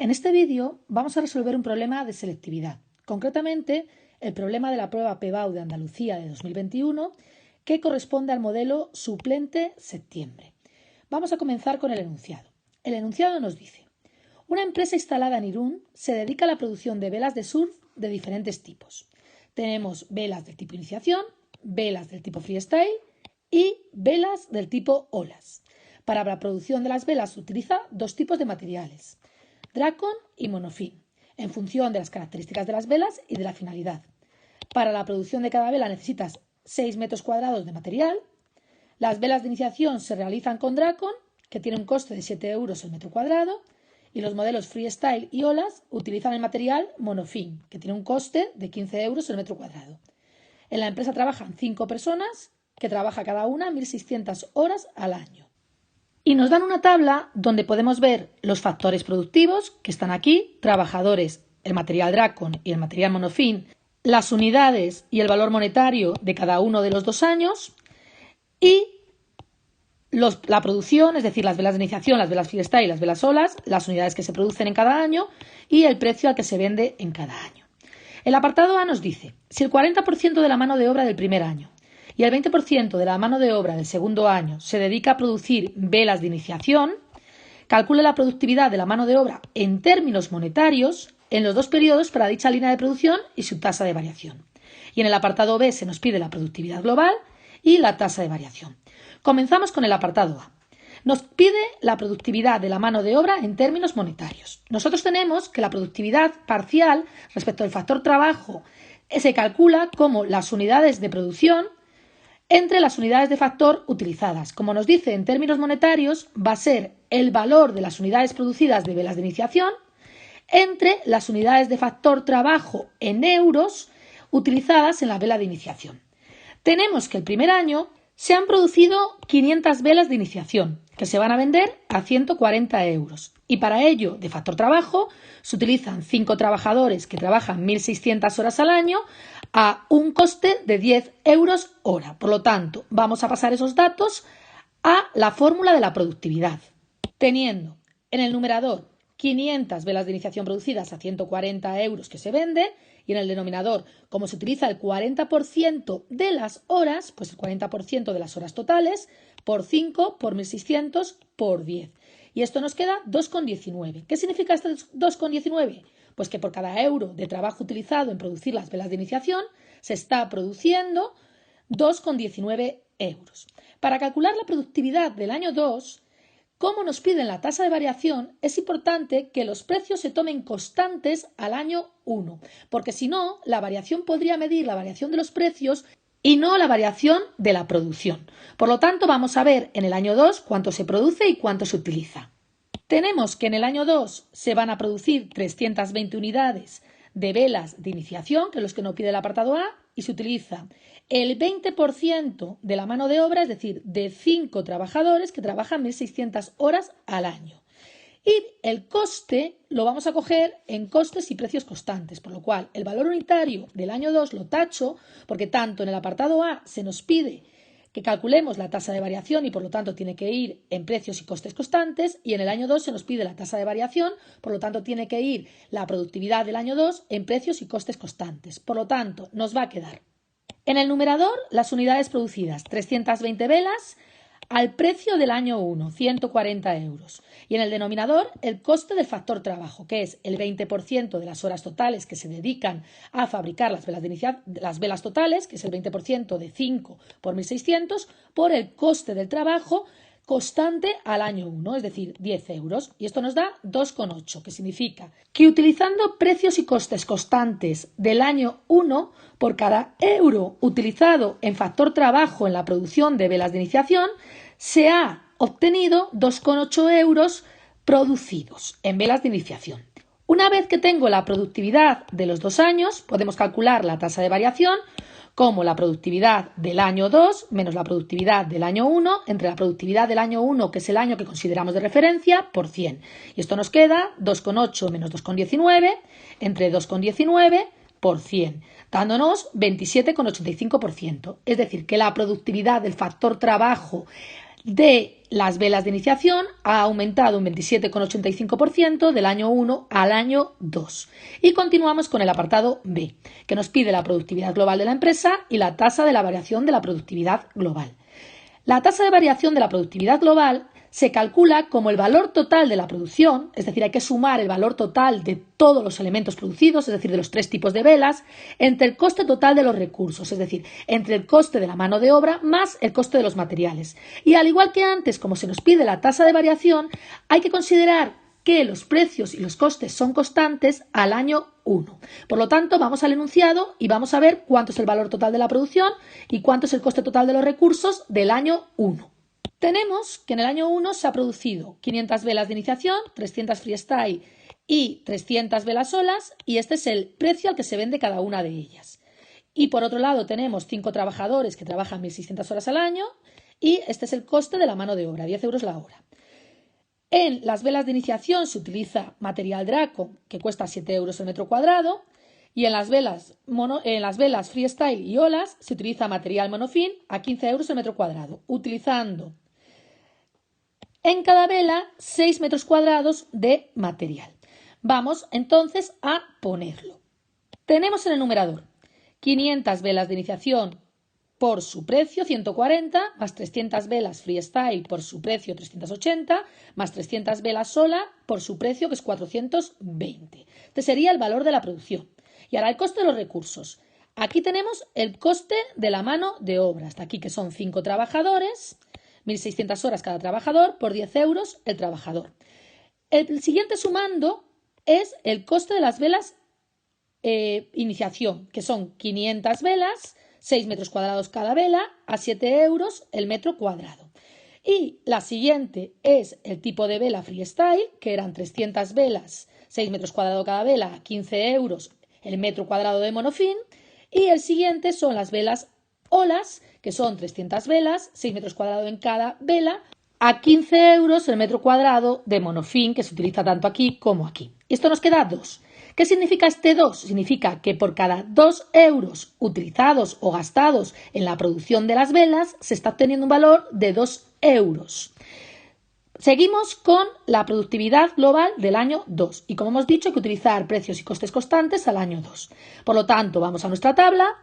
En este vídeo vamos a resolver un problema de selectividad, concretamente el problema de la prueba PBAU de Andalucía de 2021 que corresponde al modelo suplente septiembre. Vamos a comenzar con el enunciado. El enunciado nos dice: una empresa instalada en Irún se dedica a la producción de velas de surf de diferentes tipos. Tenemos velas del tipo iniciación, velas del tipo freestyle y velas del tipo olas. Para la producción de las velas se utiliza dos tipos de materiales: Dracon y monofin, en función de las características de las velas y de la finalidad. Para la producción de cada vela necesitas 6 metros cuadrados de material. Las velas de iniciación se realizan con Dracon, que tiene un coste de 7 euros el metro cuadrado, y los modelos freestyle y olas utilizan el material monofin, que tiene un coste de 15 euros el metro cuadrado. En la empresa trabajan 5 personas, que trabaja cada una 1.600 horas al año. Y nos dan una tabla donde podemos ver los factores productivos, que están aquí: trabajadores, el material Dracon y el material monofin, las unidades y el valor monetario de cada uno de los 2 años, y la producción, es decir, las velas de iniciación, las velas freestyle y las velas olas, las unidades que se producen en cada año y el precio al que se vende en cada año. El apartado A nos dice: si el 40% de la mano de obra del primer año y el 20% de la mano de obra del segundo año se dedica a producir velas de iniciación, calcule la productividad de la mano de obra en términos monetarios en los 2 periodos para dicha línea de producción y su tasa de variación. Y en el apartado B se nos pide la productividad global y la tasa de variación. Comenzamos con el apartado A. Nos pide la productividad de la mano de obra en términos monetarios. Nosotros tenemos que la productividad parcial respecto al factor trabajo se calcula como las unidades de producción entre las unidades de factor utilizadas. Como nos dice en términos monetarios, va a ser el valor de las unidades producidas de velas de iniciación entre las unidades de factor trabajo en euros utilizadas en la vela de iniciación. Tenemos que el primer año se han producido 500 velas de iniciación que se van a vender a 140 euros. Y para ello, de factor trabajo, se utilizan 5 trabajadores que trabajan 1.600 horas al año a un coste de 10 euros hora. Por lo tanto, vamos a pasar esos datos a la fórmula de la productividad. Teniendo en el numerador 500 velas de iniciación producidas a 140 euros que se vende, y en el denominador, como se utiliza el 40% de las horas, pues el 40% de las horas totales, por 5, por 1.600, por 10. Y esto nos queda 2,19. ¿Qué significa este 2,19? Pues que por cada euro de trabajo utilizado en producir las velas de iniciación, se está produciendo 2,19 euros. Para calcular la productividad del año 2, como nos piden la tasa de variación, es importante que los precios se tomen constantes al año 1, porque si no, la variación podría medir la variación de los precios y no la variación de la producción. Por lo tanto, vamos a ver en el año 2 cuánto se produce y cuánto se utiliza. Tenemos que en el año 2 se van a producir 320 unidades de velas de iniciación, que es los que nos pide el apartado A, y se utiliza el 20% de la mano de obra, es decir, de 5 trabajadores que trabajan 1.600 horas al año. Y el coste lo vamos a coger en costes y precios constantes, por lo cual el valor unitario del año 2 lo tacho, porque tanto en el apartado A se nos pide que calculemos la tasa de variación y por lo tanto tiene que ir en precios y costes constantes, y en el año 2 se nos pide la tasa de variación, por lo tanto tiene que ir la productividad del año 2 en precios y costes constantes. Por lo tanto, nos va a quedar en el numerador las unidades producidas, 320 velas, al precio del año 1, 140 euros. Y en el denominador, el coste del factor trabajo, que es el 20% de las horas totales que se dedican a fabricar las velas totales, que es el 20% de 5 por 1.600, por el coste del trabajo constante al año 1, es decir, 10 euros. Y esto nos da 2,8, que significa que utilizando precios y costes constantes del año 1, por cada euro utilizado en factor trabajo en la producción de velas de iniciación, se ha obtenido 2,8 euros producidos en velas de iniciación. Una vez que tengo la productividad de los 2 años, podemos calcular la tasa de variación como la productividad del año 2 menos la productividad del año 1 entre la productividad del año 1, que es el año que consideramos de referencia, por 100. Y esto nos queda 2,8 menos 2,19 entre 2,19 por 100, dándonos 27,85%. Es decir, que la productividad del factor trabajo de las velas de iniciación ha aumentado un 27,85% del año 1 al año 2. Y continuamos con el apartado B, que nos pide la productividad global de la empresa y la tasa de la variación de la productividad global. La tasa de variación de la productividad global se calcula como el valor total de la producción, es decir, hay que sumar el valor total de todos los elementos producidos, es decir, de los 3 tipos de velas, entre el coste total de los recursos, es decir, entre el coste de la mano de obra más el coste de los materiales. Y al igual que antes, como se nos pide la tasa de variación, hay que considerar que los precios y los costes son constantes al año 1. Por lo tanto, vamos al enunciado y vamos a ver cuánto es el valor total de la producción y cuánto es el coste total de los recursos del año 1. Tenemos que en el año 1 se ha producido 500 velas de iniciación, 300 freestyle y 300 velas solas, y este es el precio al que se vende cada una de ellas. Y por otro lado tenemos 5 trabajadores que trabajan 1.600 horas al año, y este es el coste de la mano de obra, 10 euros la hora. En las velas de iniciación se utiliza material Draco, que cuesta 7 euros el metro cuadrado, y en las velas freestyle y olas se utiliza material monofin a 15 euros el metro cuadrado, utilizando en cada vela 6 metros cuadrados de material. Vamos entonces a ponerlo. Tenemos en el numerador 500 velas de iniciación por su precio 140, más 300 velas freestyle por su precio 380, más 300 velas sola por su precio que es 420. Este sería el valor de la producción. Y ahora el coste de los recursos. Aquí tenemos el coste de la mano de obra, hasta aquí que son 5 trabajadores, 1.600 horas cada trabajador por 10 euros el trabajador. El siguiente sumando es el coste de las velas iniciación, que son 500 velas, 6 metros cuadrados cada vela, a 7 euros el metro cuadrado. Y la siguiente es el tipo de vela freestyle, que eran 300 velas, 6 metros cuadrados cada vela, a 15 euros el metro cuadrado de monofin. Y el siguiente son las velas olas, que son 300 velas, 6 metros cuadrados en cada vela, a 15 euros el metro cuadrado de monofin, que se utiliza tanto aquí como aquí. Y esto nos queda 2. ¿Qué significa este 2? Significa que por cada 2 euros utilizados o gastados en la producción de las velas se está obteniendo un valor de 2 euros. Seguimos con la productividad global del año 2 y como hemos dicho hay que utilizar precios y costes constantes al año 2. Por lo tanto, vamos a nuestra tabla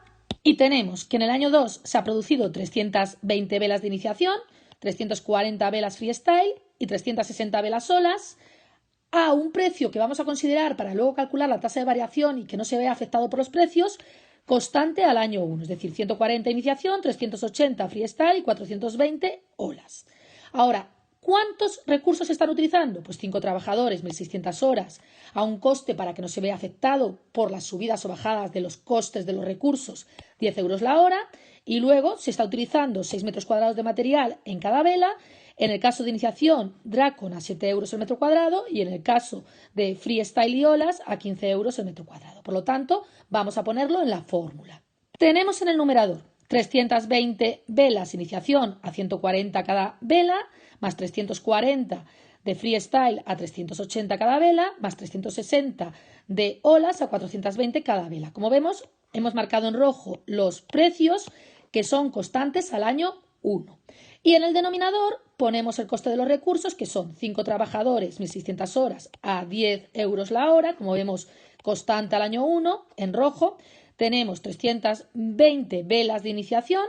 y tenemos que en el año 2 se ha producido 320 velas de iniciación, 340 velas freestyle y 360 velas solas, a un precio que vamos a considerar para luego calcular la tasa de variación y que no se vea afectado por los precios, constante al año 1, es decir, 140 iniciación, 380 freestyle y 420 olas. Ahora, ¿cuántos recursos se están utilizando? Pues 5 trabajadores, 1.600 horas, a un coste para que no se vea afectado por las subidas o bajadas de los costes de los recursos, 10 euros la hora, y luego se está utilizando 6 metros cuadrados de material en cada vela. En el caso de iniciación, Dracon a 7 euros el metro cuadrado y en el caso de freestyle y olas a 15 euros el metro cuadrado. Por lo tanto, vamos a ponerlo en la fórmula. Tenemos en el numerador 320 velas iniciación a 140 cada vela, más 340 de freestyle a 380 cada vela, más 360 de olas a 420 cada vela. Como vemos, hemos marcado en rojo los precios que son constantes al año 1. Y en el denominador ponemos el coste de los recursos, que son 5 trabajadores, 1.600 horas a 10 euros la hora, como vemos constante al año 1, en rojo. Tenemos 320 velas de iniciación,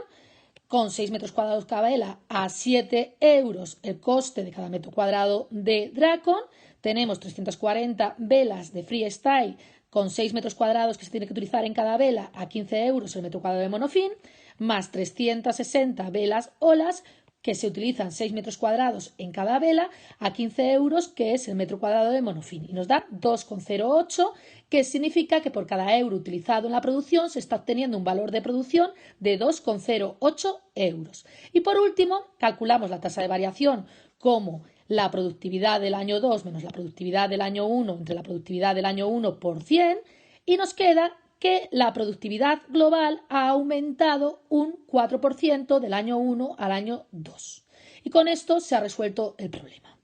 con 6 metros cuadrados cada vela a 7 euros el coste de cada metro cuadrado de Dracon. Tenemos 340 velas de freestyle con 6 metros cuadrados que se tiene que utilizar en cada vela a 15 euros el metro cuadrado de monofin, más 360 velas olas que se utilizan 6 metros cuadrados en cada vela a 15 euros, que es el metro cuadrado de monofin. Y nos da 2,08, que significa que por cada euro utilizado en la producción se está obteniendo un valor de producción de 2,08 euros. Y por último, calculamos la tasa de variación como la productividad del año 2 menos la productividad del año 1 entre la productividad del año 1 por 100 y nos queda que la productividad global ha aumentado un 4% del año 1 al año 2. Y con esto se ha resuelto el problema.